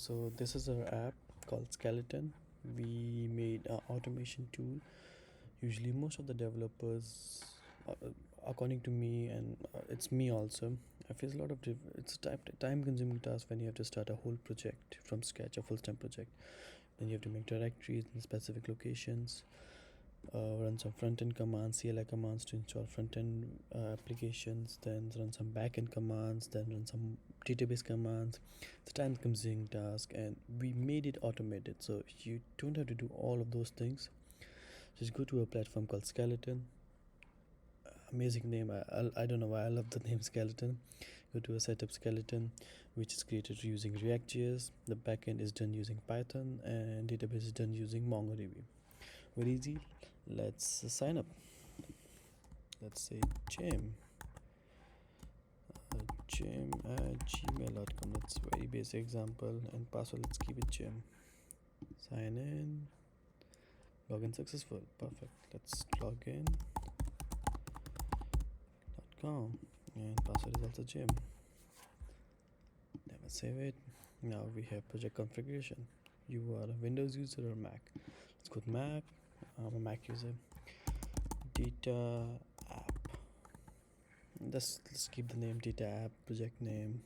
So this is our app called Skeleton. We made an automation tool. Usually, most of the developers, uh, according to me, and it's me also, I face a lot of it's a time-consuming task when you have to start a whole project from scratch, a full-time project. Then you have to make directories in specific locations, run some front-end commands, CLI commands to install front-end applications, then run some back-end commands, then run some database commands. It's a time-consuming task, and we made it automated, so you don't have to do all of those things. Just go to a platform called Skeleton. Amazing name. I don't know why I love the name Skeleton. Go to a setup Skeleton, which is created using React.js. The backend is done using Python, and database is done using MongoDB. Very easy. Let's sign up. Let's say Jim. Jim at gmail.com. That's a very basic example. And password, let's keep it Jim. Sign in. Login successful. Perfect. Let's log in. .com. And password is also Jim. Never save it. Now we have project configuration. You are a Windows user or Mac? Let's go to Mac. I'm a Mac user. Data app. Let's keep the name data app, project name.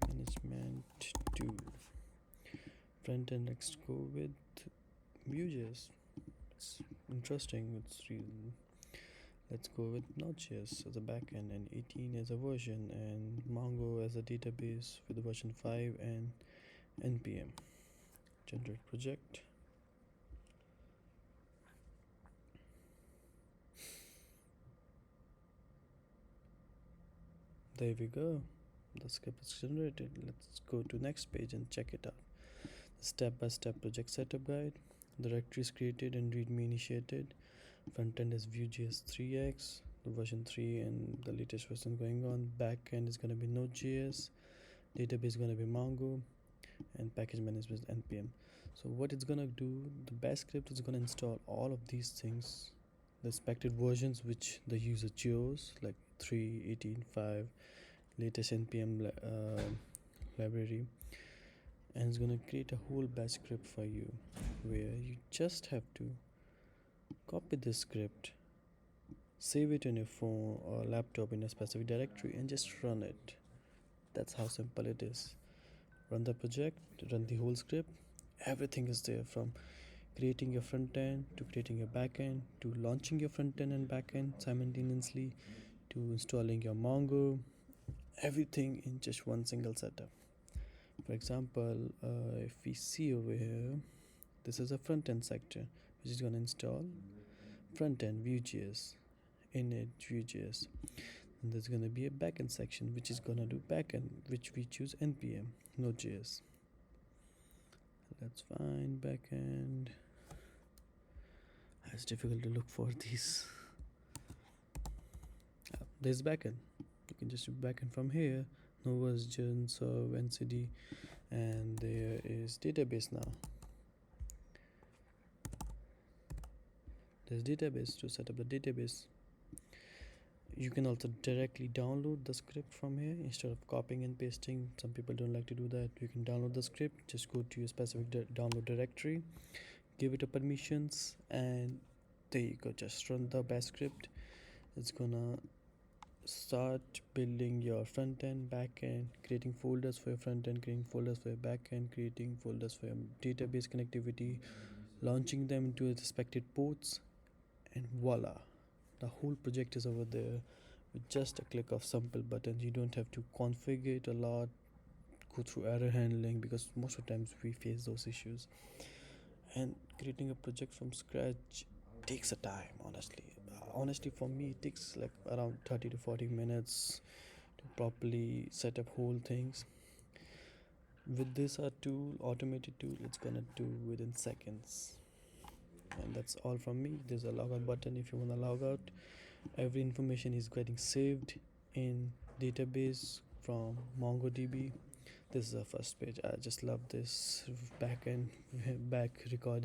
Management 2. Front end, let's go with Vue.js. It's interesting. Let's go with Node.js as a backend and 18 as a version, and Mongo as a database with version 5 and npm. Generate project. There we go. The script is generated. Let's go to next page and check it out. The step-by-step project setup guide. Directory is created and readme initiated. Frontend is Vue.js 3x, the version 3 and the latest version going on. Backend is going to be Node.js. Database is going to be Mongo, and package management is npm. So what it's going to do, the bash script is going to install all of these things, the expected versions which the user chose, like 3, 18, 5, latest npm library, and it's going to create a whole bash script for you, where you just have to copy the script, save it on your phone or laptop in a specific directory, and just run it. That's how simple it is. Run the project, run the whole script. Everything is there, from creating your front end to creating your back end to launching your front end and back end simultaneously to installing your Mongo. Everything in just one single setup. For example, if we see over here, this is a front end sector which is going to install front end Vue.js, init Vue.js. And there's going to be a backend section which is going to do backend, which we choose npm Node.js. Let's find backend. It's difficult to look for these. There's backend. You can just do backend from here. No versions of NCD, and there is database now. There's database to set up the database. You can also directly download the script from here instead of copying and pasting. Some people don't like to do that. You can download the script. Just go to your specific download directory, give it a permissions, and there you go. Just run the bash script. It's gonna start building your front end, back end, creating folders for your front end, creating folders for your back end, creating folders for your database connectivity, launching them into its expected ports, and voila, the whole project is over there with just a click of simple buttons. You don't have to configure it a lot, go through error handling, because most of the times we face those issues. And creating a project from scratch takes a time, honestly for me it takes like around 30 to 40 minutes to properly set up whole things. With this tool, automated tool, it's gonna do within seconds. And that's all from me. There's a logout button if you want to log out. Every information is getting saved in database from MongoDB. This is the first page. I just love this back recording.